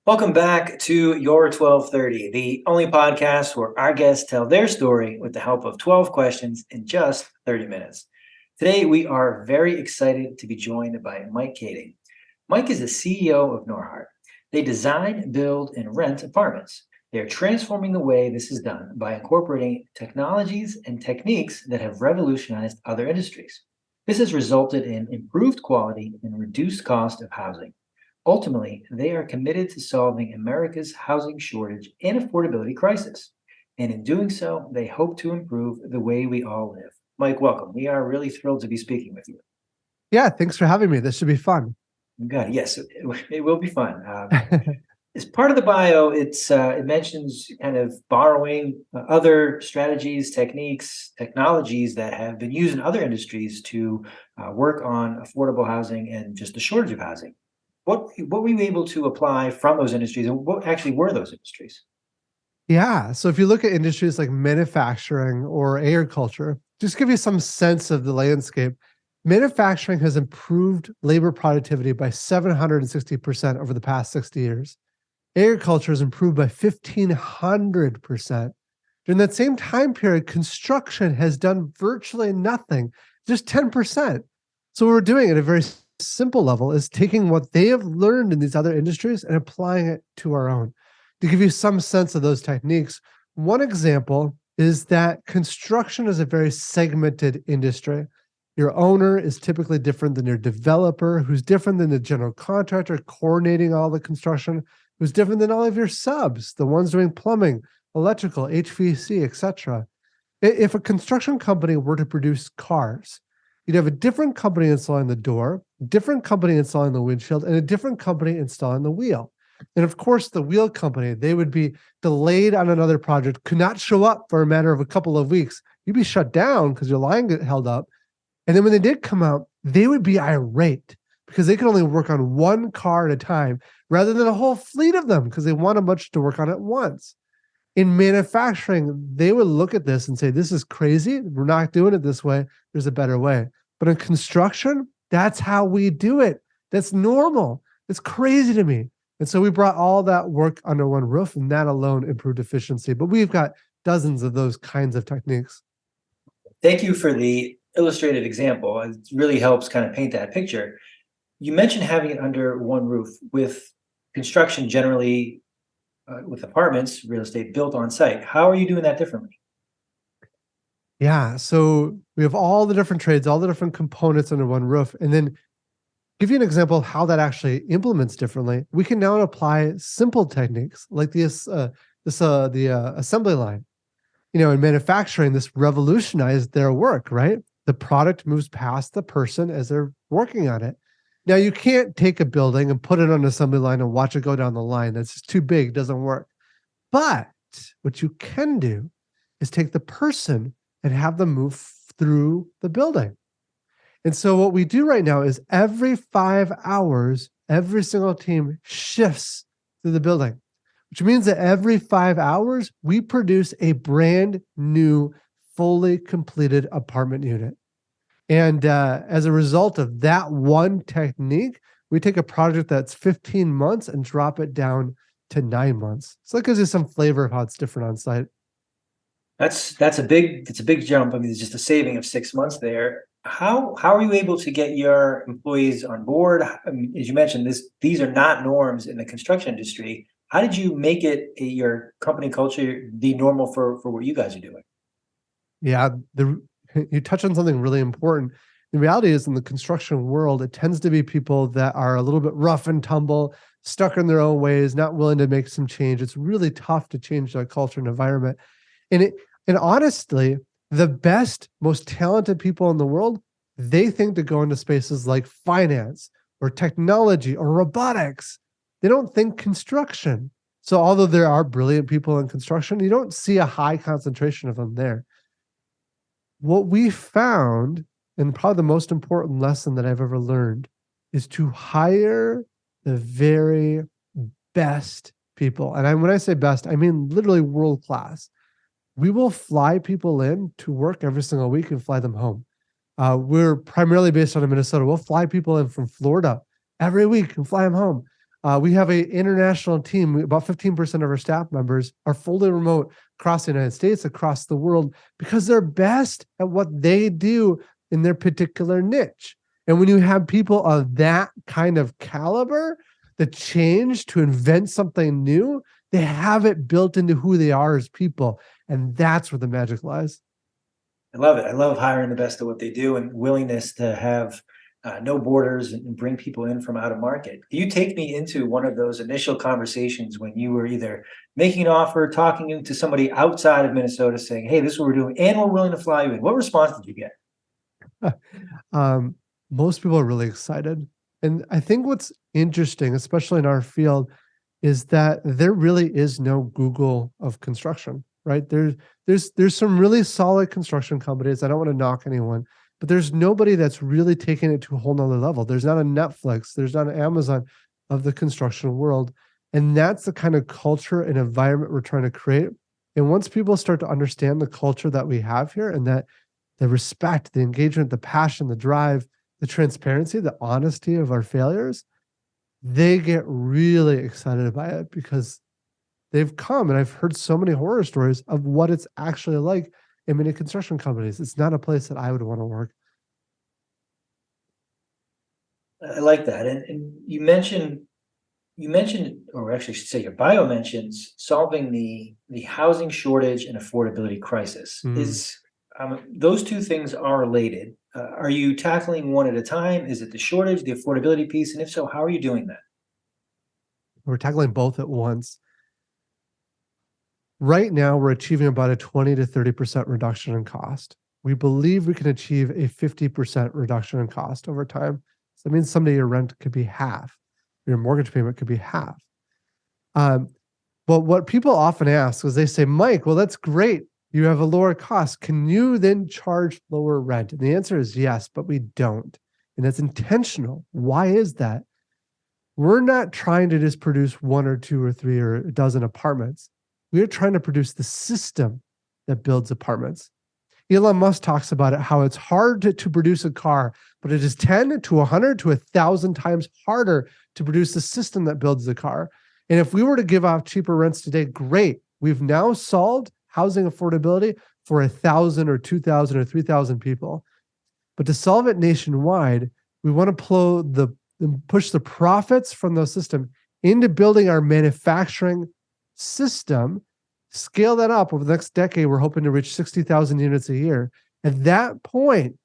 Welcome back to Your 1230, the only podcast where our guests tell their story with the help of 12 questions in just 30 minutes. Today, we are very excited to be joined by Mike Kaeding. Mike is the CEO of Norhart. They design, build, and rent apartments. They are transforming the way this is done by incorporating technologies and techniques that have revolutionized other industries. This has resulted in improved quality and reduced cost of housing. Ultimately, they are committed to solving America's housing shortage and affordability crisis. And in doing so, they hope to improve the way we all live. Mike, welcome. We are really thrilled to be speaking with you. Yeah, thanks for having me. This should be fun. You got it. Yes, it will be fun. As part of the bio, it mentions kind of borrowing other strategies, techniques, technologies that have been used in other industries to work on affordable housing and just the shortage of housing. What were you able to apply from those industries, and what actually were those industries? Yeah. So if you look at industries like manufacturing or agriculture, just give you some sense of the landscape. Manufacturing has improved labor productivity by 760% over the past 60 years. Agriculture has improved by 1,500%. During that same time period, construction has done virtually nothing, just 10%. So what we're doing at a very simple level is taking what they have learned in these other industries and applying it to our own. To give you some sense of those techniques, one example is that construction is a very segmented industry. Your owner is typically different than your developer, who's different than the general contractor coordinating all the construction, who's different than all of your subs, the ones doing plumbing, electrical, HVAC, etc. If a construction company were to produce cars, you'd have a different company installing the door, different company installing the windshield, and a different company installing the wheel. And of course, the wheel company, they would be delayed on another project, could not show up for a matter of a couple of weeks. You'd be shut down because your line get held up. And then when they did come out, they would be irate because they could only work on one car at a time rather than a whole fleet of them because they wanted much to work on at once. In manufacturing, they would look at this and say, this is crazy. We're not doing it this way. There's a better way. But in construction, that's how we do it. That's normal. It's crazy to me. And so we brought all that work under one roof, and that alone improved efficiency. But we've got dozens of those kinds of techniques. Thank you for the illustrated example. It really helps kind of paint that picture. You mentioned having it under one roof with construction generally with apartments, real estate built on site. How are you doing that differently? Yeah. So we have all the different trades, all the different components under one roof. And then give you an example of how that actually implements differently. We can now apply simple techniques like the assembly line. You know, in manufacturing, this revolutionized their work, right? The product moves past the person as they're working on it. Now, you can't take a building and put it on an assembly line and watch it go down the line. That's just too big, doesn't work. But what you can do is take the person and have them move through the building. And so what we do right now is every 5 hours, every single team shifts through the building, which means that every 5 hours, we produce a brand new, fully completed apartment unit. And as a result of that one technique, we take a project that's 15 months and drop it down to 9 months. So that gives you some flavor of how it's different on site. That's a big jump. I mean, it's just a saving of 6 months there. How are you able to get your employees on board? I mean, as you mentioned, these are not norms in the construction industry. How did you make it your company culture the normal for what you guys are doing? Yeah, you touch on something really important. The reality is in the construction world, it tends to be people that are a little bit rough and tumble, stuck in their own ways, not willing to make some change. It's really tough to change their culture and environment. And honestly, the best, most talented people in the world, they think to go into spaces like finance or technology or robotics. They don't think construction. So although there are brilliant people in construction, you don't see a high concentration of them there. What we found, and probably the most important lesson that I've ever learned, is to hire the very best people. And when I say best, I mean literally world class. We will fly people in to work every single week and fly them home. We're primarily based out of Minnesota. We'll fly people in from Florida every week and fly them home. We have an international team. About 15% of our staff members are fully remote across the United States, across the world, because they're best at what they do in their particular niche. And when you have people of that kind of caliber, the change to invent something new, they have it built into who they are as people. And that's where the magic lies. I love it. I love hiring the best at what they do and willingness to have no borders and bring people in from out of market. You take me into one of those initial conversations when you were either making an offer, talking to somebody outside of Minnesota saying, hey, this is what we're doing, and we're willing to fly you in. What response did you get? Most people are really excited. And I think what's interesting, especially in our field, is that there really is no Google of construction, right? There's some really solid construction companies. I don't want to knock anyone, but there's nobody that's really taken it to a whole nother level. There's not a Netflix, there's not an Amazon of the construction world. And that's the kind of culture and environment we're trying to create. And once people start to understand the culture that we have here, and that the respect, the engagement, the passion, the drive, the transparency, the honesty of our failures, they get really excited by it because they've come, and I've heard so many horror stories of what it's actually like in many construction companies. It's not a place that I would want to work. I like that. And you mentioned, or actually I should say your bio mentions solving the housing shortage and affordability crisis. Is those two things are related. Are you tackling one at a time? Is it the shortage, the affordability piece? And if so, how are you doing that? We're tackling both at once. Right now, we're achieving about a 20 to 30% reduction in cost. We believe we can achieve a 50% reduction in cost over time. So that means someday your rent could be half, your mortgage payment could be half. But what people often ask is they say, Mike, well, that's great. You have a lower cost. Can you then charge lower rent? And the answer is yes, but we don't. And that's intentional. Why is that? We're not trying to just produce one or two or three or a dozen apartments. We are trying to produce the system that builds apartments. Elon Musk talks about it, how it's hard to produce a car, but it is 10 to 100 to 1,000 times harder to produce the system that builds the car. And if we were to give off cheaper rents today, great. We've now solved housing affordability for 1,000 or 2,000 or 3,000 people. But to solve it nationwide, we want to push the profits from those systems into building our manufacturing system, scale that up over the next decade. We're hoping to reach 60,000 units a year. At that point,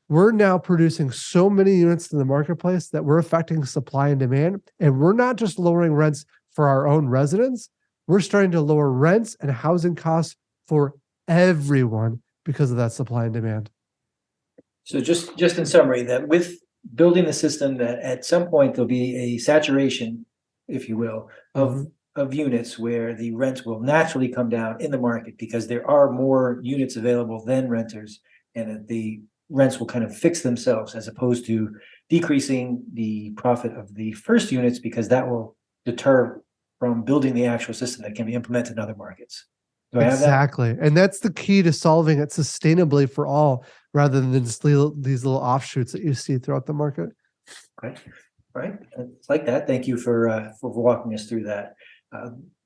we're now producing so many units in the marketplace that we're affecting supply and demand. And we're not just lowering rents for our own residents. We're starting to lower rents and housing costs for everyone because of that supply and demand. So just in summary, that with building the system, that at some point there'll be a saturation, if you will, of units where the rents will naturally come down in the market because there are more units available than renters, and that the rents will kind of fix themselves as opposed to decreasing the profit of the first units, because that will deter from building the actual system that can be implemented in other markets. Do I have that? Exactly. And that's the key to solving it sustainably for all, rather than just these little offshoots that you see throughout the market. Okay. All right. It's like that. Thank you for walking us through that.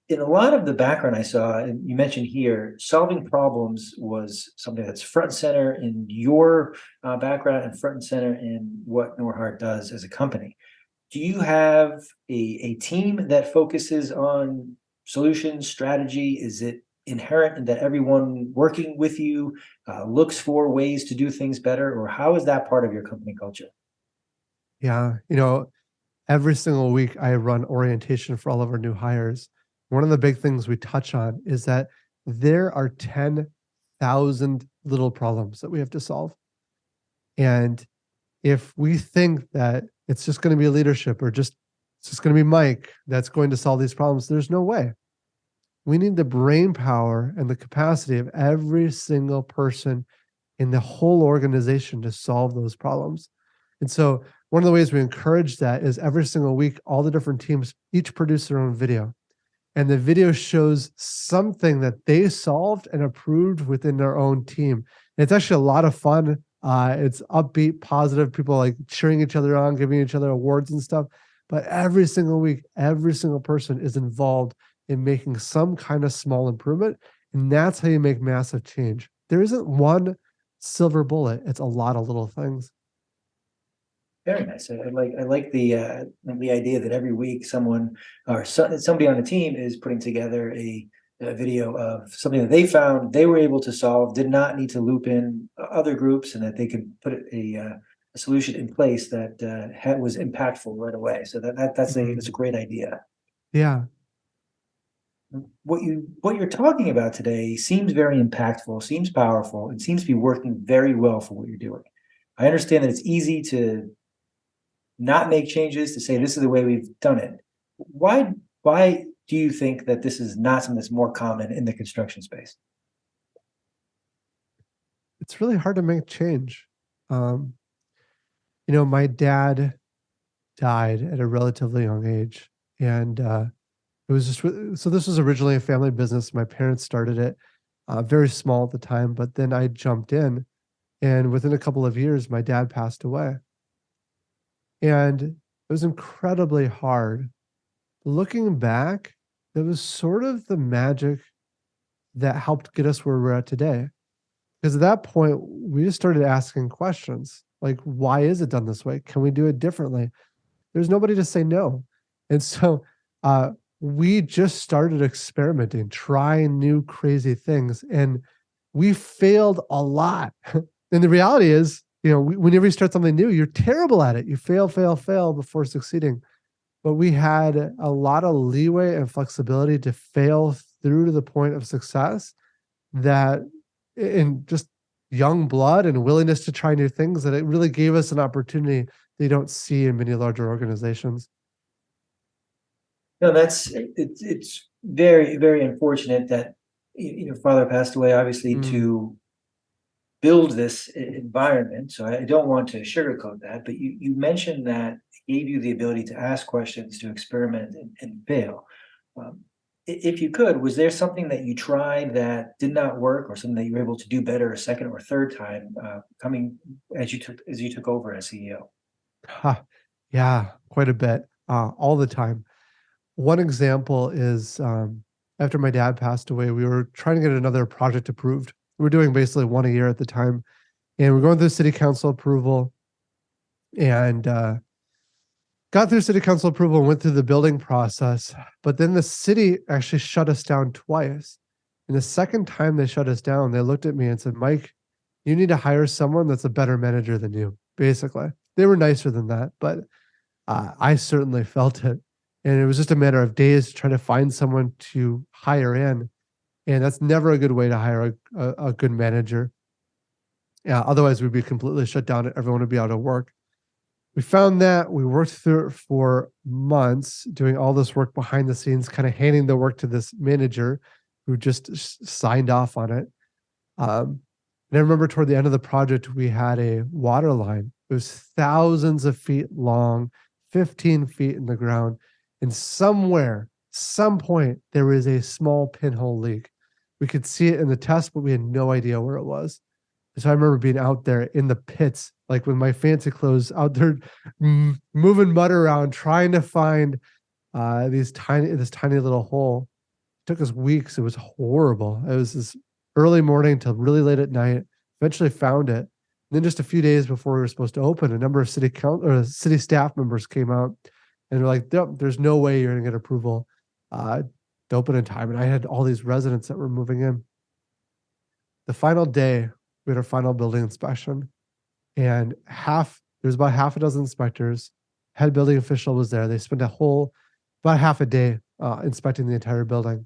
In a lot of the background I saw, and you mentioned here, solving problems was something that's front and center in your background and front and center in what Norhart does as a company. Do you have a team that focuses on solutions, strategy? Is it inherent in that everyone working with you looks for ways to do things better, or how is that part of your company culture? Yeah. Every single week I run orientation for all of our new hires. One of the big things we touch on is that there are 10,000 little problems that we have to solve. And if we think that it's just going to be leadership or it's just going to be Mike that's going to solve these problems, there's no way. We need the brain power and the capacity of every single person in the whole organization to solve those problems. And so one of the ways we encourage that is every single week, all the different teams each produce their own video. And the video shows something that they solved and approved within their own team. And it's actually a lot of fun. It's upbeat, positive, people like cheering each other on, giving each other awards and stuff. But every single week, every single person is involved in making some kind of small improvement. And that's how you make massive change. There isn't one silver bullet. It's a lot of little things. Very nice. I like the idea that every week someone or somebody on the team is putting together a video of something that they found they were able to solve, did not need to loop in other groups, and that they could put a solution in place that was impactful right away. So that's Mhm. that's a great idea. Yeah. What you're talking about today seems very impactful, seems powerful, and seems to be working very well for what you're doing. I understand that it's easy to not make changes, to say this is the way we've done it. Why do you think that this is not something that's more common in the construction space? It's really hard to make change. Um, my dad died at a relatively young age. And it was just, so this was originally a family business. My parents started it very small at the time, but then I jumped in. And within a couple of years, my dad passed away. And it was incredibly hard. Looking back, it was sort of the magic that helped get us where we're at today. Because at that point, we just started asking questions like, why is it done this way? Can we do it differently? There's nobody to say no. And so uh, we just started experimenting, trying new crazy things. And we failed a lot. And the reality is, whenever you start something new, you're terrible at it. You fail, fail, fail before succeeding. But we had a lot of leeway and flexibility to fail through to the point of success, that in just young blood and willingness to try new things, that it really gave us an opportunity that you don't see in many larger organizations. No, it's very, very unfortunate that your father passed away, obviously, Mm, to build this environment. So I don't want to sugarcoat that, but you mentioned that it gave you the ability to ask questions, to experiment and fail. Um, if you could, was there something that you tried that did not work, or something that you were able to do better a second or third time, coming as you took over as CEO? ha, yeah, quite a bit, all the time. One example is after my dad passed away, we were trying to get another project approved. We were doing basically one a year at the time, and we're going through city council approval, and got through city council approval and went through the building process. But then the city actually shut us down twice. And the second time they shut us down, they looked at me and said, Mike, you need to hire someone that's a better manager than you. Basically, they were nicer than that, but I certainly felt it. And it was just a matter of days trying to find someone to hire in. And that's never a good way to hire a good manager. Yeah, otherwise we'd be completely shut down and everyone would be out of work. We found that, we worked through it for months, doing all this work behind the scenes, kind of handing the work to this manager who just signed off on it. And I remember toward the end of the project, we had a water line. It was thousands of feet long, 15 feet in the ground. And somewhere, some point, there was a small pinhole leak. We could see it in the test, but we had no idea where it was. So I remember being out there in the pits, like with my fancy clothes, out there moving mud around, trying to find this tiny little hole. It took us weeks. It was horrible. It was this early morning till really late at night. Eventually found it. And then just a few days before we were supposed to open, a number of city staff members came out and were like, "Yep, there's no way you're going to get approval to open in time." And I had all these residents that were moving in. The final day, we had our final building inspection, and there was about half a dozen inspectors. Head building official was there. They spent about half a day inspecting the entire building.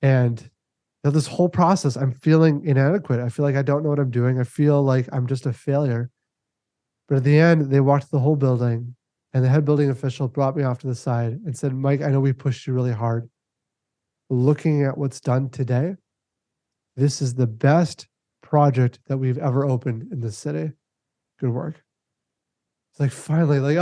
And this whole process, I'm feeling inadequate. I feel like I don't know what I'm doing. I feel like I'm just a failure. But at the end, they walked the whole building, and the head building official brought me off to the side and said, Mike, I know we pushed you really hard. Looking at what's done today, this is the best project that we've ever opened in the city. Good work. It's like finally, like,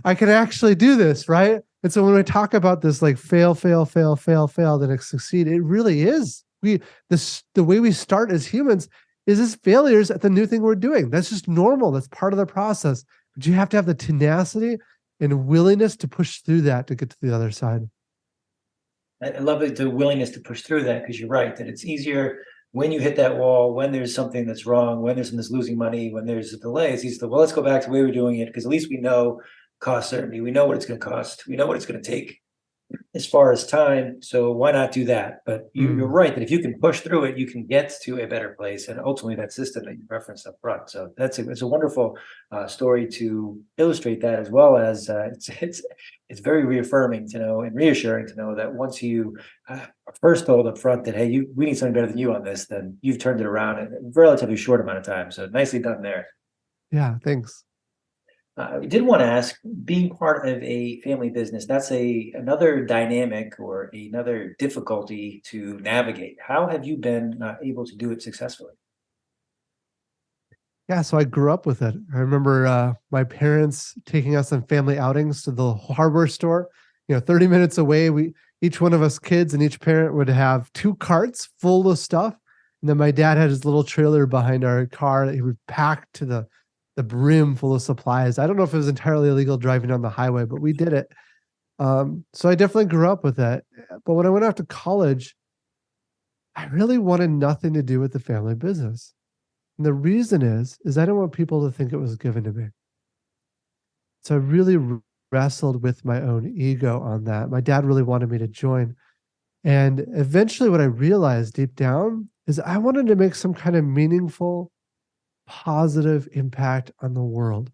I can actually do this, right? And so when we talk about this, like fail, fail, fail, fail, fail, then succeed, it really is. The way we start as humans is as failures at the new thing we're doing. That's just normal. That's part of the process. But you have to have the tenacity and willingness to push through that to get to the other side. I love the willingness to push through that, because you're right that it's easier when you hit that wall, when there's something that's wrong, when there's something that's losing money, when there's a delay. It's easy to, well, let's go back to the way we're doing it, because at least we know cost certainty. We know what it's going to cost. We know what it's going to take as far as time. So why not do that? But you're right that if you can push through it, you can get to a better place, and ultimately that system that you referenced up front. So it's a wonderful story to illustrate that, as well as it's very reaffirming to know and reassuring to know that once you are first told up front that, hey, we need something better than you on this, then you've turned it around in a relatively short amount of time. So nicely done there. Yeah, thanks. I did want to ask, being part of a family business, that's another dynamic or another difficulty to navigate. How have you been able to do it successfully? Yeah, so I grew up with it. I remember my parents taking us on family outings to the hardware store. 30 minutes away, we each one of us kids and each parent would have two carts full of stuff. And then my dad had his little trailer behind our car that he would pack to the brim full of supplies. I don't know if it was entirely illegal driving on the highway, but we did it. So I definitely grew up with that. But when I went off to college, I really wanted nothing to do with the family business. And the reason is I didn't want people to think it was given to me. So I really wrestled with my own ego on that. My dad really wanted me to join. And eventually, what I realized deep down is I wanted to make some kind of meaningful, positive impact on the world.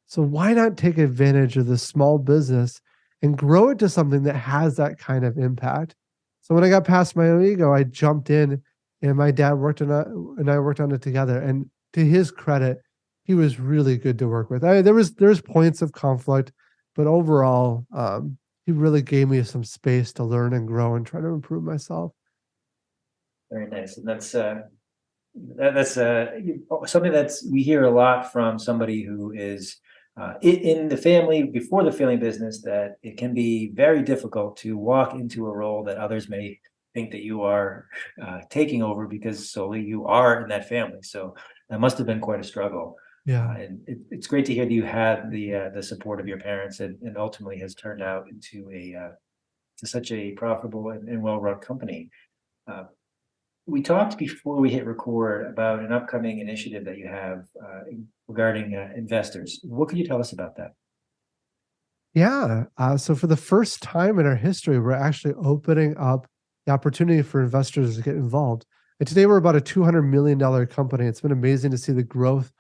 So why not take advantage of this small business and grow it to something that has that kind of impact? So when I got past my own ego, I jumped in, and my dad worked on it, and I worked on it together. And to his credit, he was really good to work with. There was points of conflict, but overall, he really gave me some space to learn and grow and try to improve myself. Very nice, and that's something that's we hear a lot from somebody who is in the family, before the family business, that it can be very difficult to walk into a role that others may think that you are taking over, because solely you are in that family. So that must have been quite a struggle. Yeah. And it's great to hear that you had the support of your parents, and ultimately has turned out into to such a profitable and well-run company. Uh, we talked before we hit record about an upcoming initiative that you have regarding investors. What can you tell us about that? Yeah. So for the first time in our history, we're actually opening up the opportunity for investors to get involved. And today we're about a $200 million company. It's been amazing to see the growth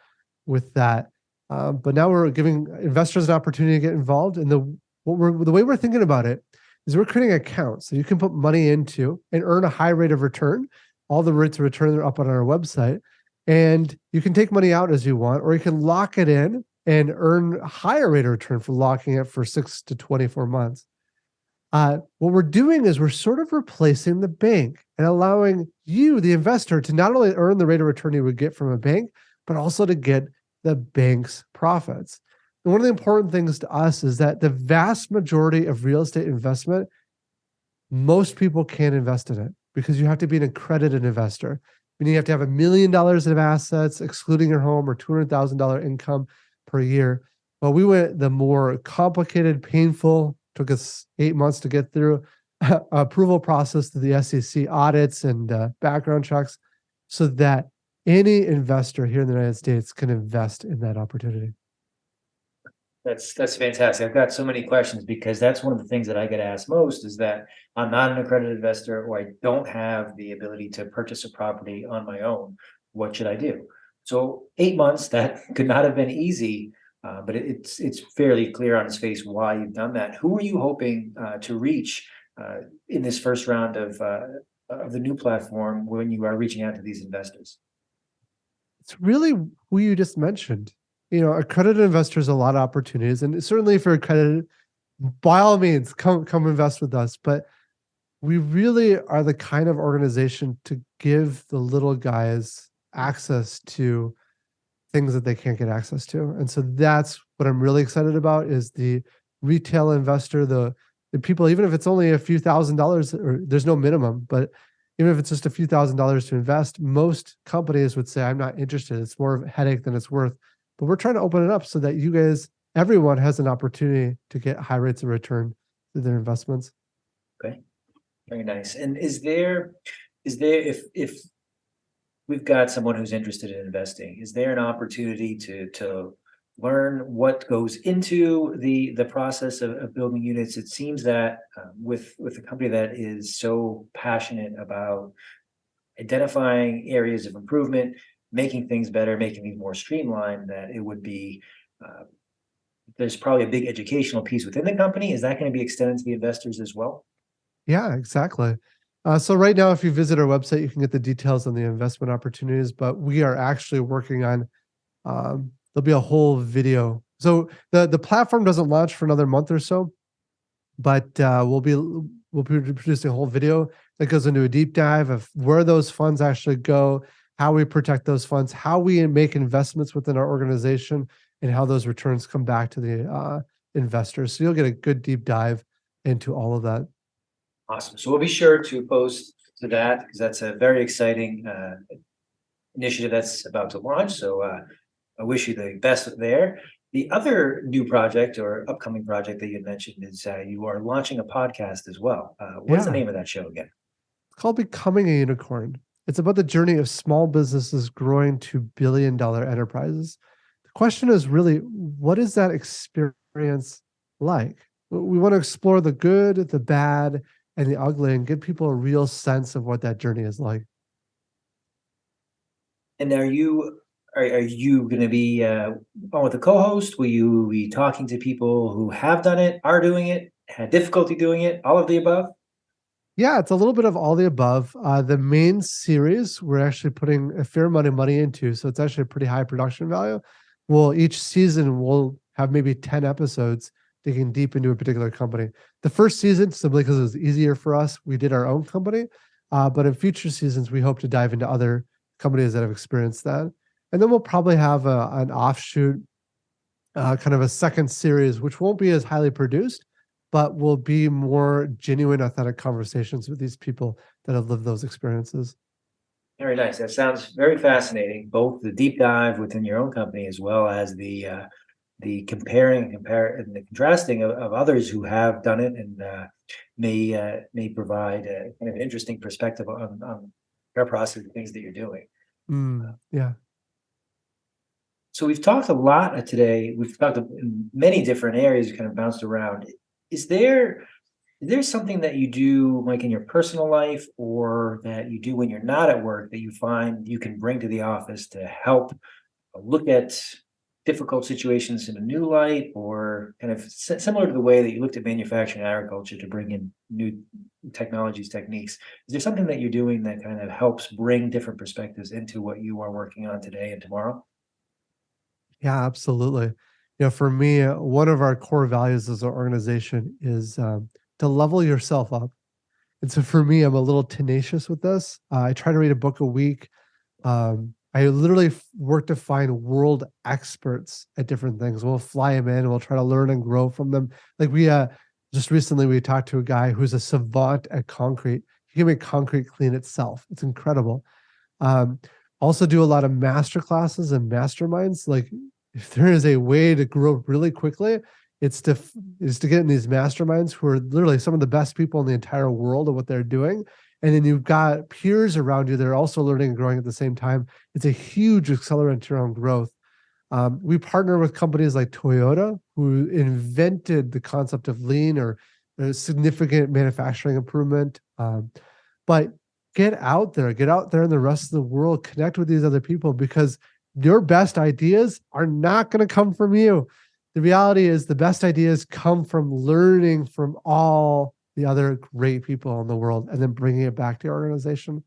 with that. But now we're giving investors an opportunity to get involved. And the way we're thinking about it is we're creating accounts so you can put money into and earn a high rate of return. All the rates of return are up on our website. And you can take money out as you want, or you can lock it in and earn a higher rate of return for locking it for 6 to 24 months. What we're doing is we're sort of replacing the bank and allowing you, the investor, to not only earn the rate of return you would get from a bank, but also to get the bank's profits. And one of the important things to us is that the vast majority of real estate investment, most people can't invest in it because you have to be an accredited investor, meaning you have to have $1 million of assets, excluding your home, or $200,000 income per year. Well, we went the more complicated, painful, took us 8 months to get through approval process to the SEC audits and background checks, so that any investor here in the United States can invest in that opportunity. That's fantastic. I've got so many questions, because that's one of the things that I get asked most, is that I'm not an accredited investor, or I don't have the ability to purchase a property on my own. What should I do? So 8 months, that could not have been easy, but it's fairly clear on its face why you've done that. Who are you hoping to reach in this first round of the new platform when you are reaching out to these investors? It's really who you just mentioned. Accredited investors, a lot of opportunities, and certainly if you're accredited, by all means, come invest with us. But we really are the kind of organization to give the little guys access to things that they can't get access to. And so that's what I'm really excited about, is the retail investor, the people, even if it's only a few $1,000s, or there's no minimum, but even if it's just a few $1,000s to invest, most companies would say, I'm not interested. It's more of a headache than it's worth. But we're trying to open it up so that you guys, everyone has an opportunity to get high rates of return through their investments. Okay, very nice. And is there if we've got someone who's interested in investing, is there an opportunity to learn what goes into the process of building units? It seems that with a company that is so passionate about identifying areas of improvement, making things better, making things more streamlined, that it would be uh, there's probably a big educational piece within the company. Is that going to be extended to the investors as well? Yeah, exactly. So right now, if you visit our website, you can get the details on the investment opportunities. But we are actually working on there'll be a whole video. So the platform doesn't launch for another month or so, but we'll be producing a whole video that goes into a deep dive of where those funds actually go, how we protect those funds, how we make investments within our organization, and how those returns come back to the investors. So you'll get a good deep dive into all of that. Awesome. So we'll be sure to post to that because that's a very exciting initiative that's about to launch. So I wish you the best there. The other new project or upcoming project that you mentioned is you are launching a podcast as well. What is the Yeah, name of that show again? it's called Becoming a Unicorn. It's about the journey of small businesses growing to billion-dollar enterprises. The question is really, what is that experience like? We want to explore the good, the bad, and the ugly and give people a real sense of what that journey is like. And are you going to be on with a co-host? Will you be talking to people who have done it, are doing it, had difficulty doing it, all of the above? Yeah, it's a little bit of all the above. The main series we're actually putting a fair amount of money into, so it's actually a pretty high production value. Well, each season we'll have maybe 10 episodes digging deep into a particular company. The first season, simply because it was easier for us, we did our own company. But in future seasons, we hope to dive into other companies that have experienced that. And then we'll probably have an offshoot, kind of a second series, which won't be as highly produced, but will be more genuine, authentic conversations with these people that have lived those experiences. Very nice. That sounds very fascinating. Both the deep dive within your own company as well as the and the contrasting of others who have done it and may provide a kind of interesting perspective on your process and things that you're doing. Yeah. So we've talked a lot today. We've talked in many different areas, kind of bounced around. Is there is there something that you do like in your personal life or that you do when you're not at work that you find you can bring to the office to help look at difficult situations in a new light or kind of similar to the way that you looked at manufacturing and agriculture to bring in new technologies, techniques? Is there something that you're doing that kind of helps bring different perspectives into what you are working on today and tomorrow? Yeah, absolutely. For me, one of our core values as an organization is to level yourself up. And so for me, I'm a little tenacious with this. I try to read a book a week. I literally work to find world experts at different things. We'll fly them in. We'll try to learn and grow from them. Like just recently we talked to a guy who's a savant at concrete. He can make concrete clean itself. It's incredible. Um, Also do a lot of master classes and masterminds. Like if there is a way to grow really quickly, it's to is to get in these masterminds who are literally some of the best people in the entire world at what they're doing. And then you've got peers around you that are also learning and growing at the same time. It's a huge accelerant to your own growth. We partner with companies like Toyota, who invented the concept of lean or a significant manufacturing improvement. But get out there in the rest of the world, connect with these other people because your best ideas are not going to come from you. The reality is the best ideas come from learning from all the other great people in the world and then bringing it back to your organization.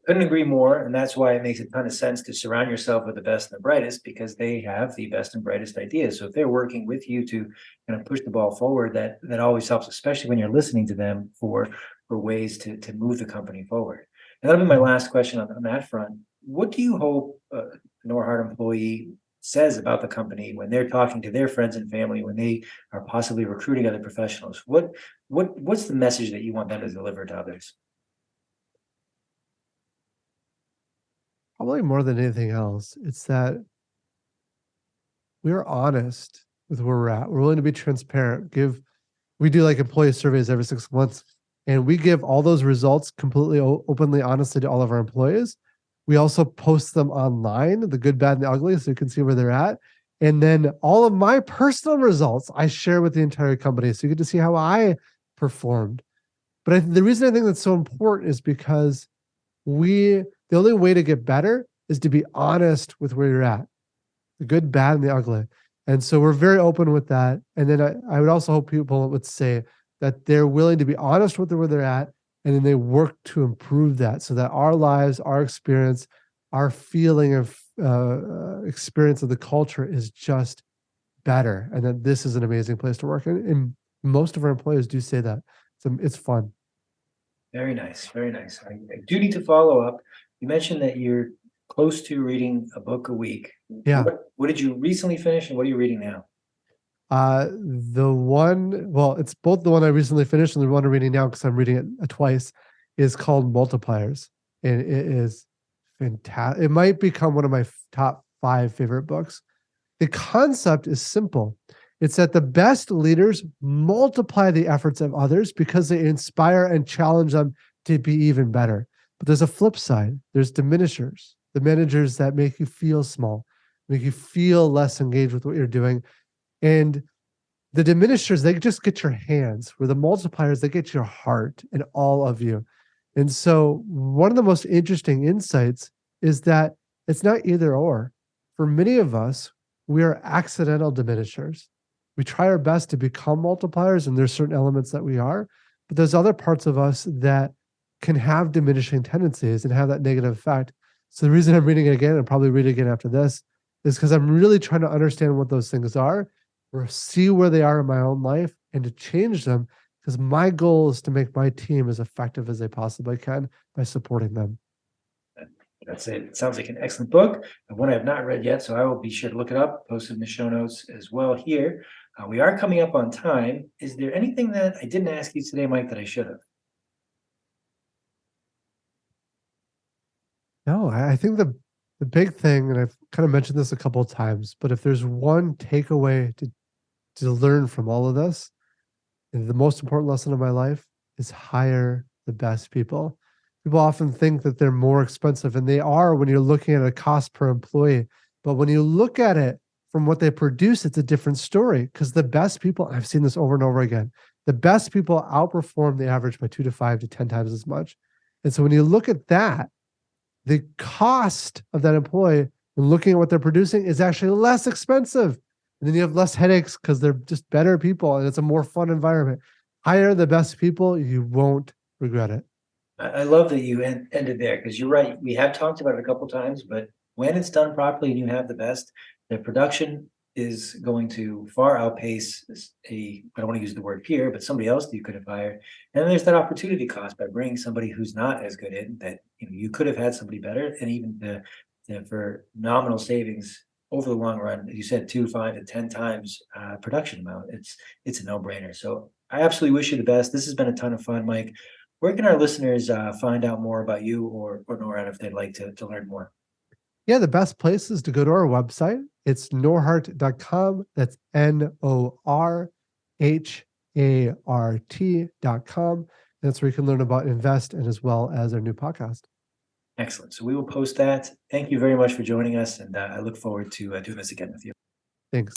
Couldn't agree more, and that's why it makes a ton of sense to surround yourself with the best and the brightest because they have the best and brightest ideas. So if they're working with you to kind of push the ball forward, that always helps, especially when you're listening to them for ways to move the company forward. And that'll be my Mhm. last question on that front. What do you hope a Norhart employee says about the company when they're talking to their friends and family, when they are possibly recruiting other professionals? What's the message that you want them to deliver to others? Probably more than anything else, it's that we're honest with where we're at. We're willing to be transparent. We do like employee surveys every 6 months, and we give all those results completely openly, honestly to all of our employees. We also post them online, the good, bad, and the ugly, so you can see where they're at. And then all of my personal results I share with the entire company, so you get to see how I performed. But the reason I think that's so important is because the only way to get better is to be honest with where you're at, the good, bad, and the ugly. And so we're very open with that. And then I would also hope people would say that they're willing to be honest with where they're at, and then they work to improve that so that our lives, our experience, our feeling of experience of the culture is just better. And that this is an amazing place to work. And most of our employees do say that. So it's fun. Very nice. Very nice. I do need to follow up. You mentioned that you're close to reading a book a week. Yeah. What did you recently finish and what are you reading now? It's both the one I recently finished and the one I'm reading now because I'm reading it twice, is called Multipliers. And it is fantastic. It might become one of my top 5 favorite books. The concept is simple. It's that the best leaders multiply the efforts of others because they inspire and challenge them to be even better. But there's a flip side. There's diminishers, the managers that make you feel small, make you feel less engaged with what you're doing. And the diminishers, they just get your hands, where the multipliers, they get your heart and all of you. And so one of the most interesting insights is that it's not either or. For many of us, we are accidental diminishers. We try our best to become multipliers, and there's certain elements that we are, but there's other parts of us that can have diminishing tendencies and have that negative effect. So the reason I'm reading it again, and probably read it again after this, is because I'm really trying to understand what those things are, or see where they are in my own life and to change them, because my goal is to make my team as effective as they possibly can by supporting them. That's it. It sounds like an excellent book, and one I have not read yet, so I will be sure to look it up, post it in the show notes as well here. We are coming up on time. Is there anything that I didn't ask you today, Mike, that I should have? No, I think the big thing, and I've kind of mentioned this a couple of times, but if there's one takeaway to learn from all of this, the most important lesson of my life is hire the best people. People often think that they're more expensive, and they are when you're looking at a cost per employee. But when you look at it from what they produce, it's a different story, because the best people, I've seen this over and over again, the best people outperform the average by 2 to 5 to 10 times as much. And so when you look at that, the cost of that employee when looking at what they're producing is actually less expensive. And then you have less headaches because they're just better people and it's a more fun environment. Hire the best people, you won't regret it. I love that you ended there, because you're right. We have talked about it a couple times, but when it's done properly and you have the best, the production is going to far outpace I don't want to use the word peer, but somebody else that you could have hired. And then there's that opportunity cost by bringing somebody who's not as good in that, you could have had somebody better, and even for nominal savings over the long run, as you said, 2, 5, and 10 times production amount. It's a no-brainer. So I absolutely wish you the best. This has been a ton of fun, Mike. Where can our listeners find out more about you or Norhart if they'd like to learn more? Yeah, the best place is to go to our website. It's norhart.com. That's NORHART.com. That's where you can learn about Invest and as well as our new podcast. Excellent. So we will post that. Thank you very much for joining us, and I look forward to doing this again with you. Thanks.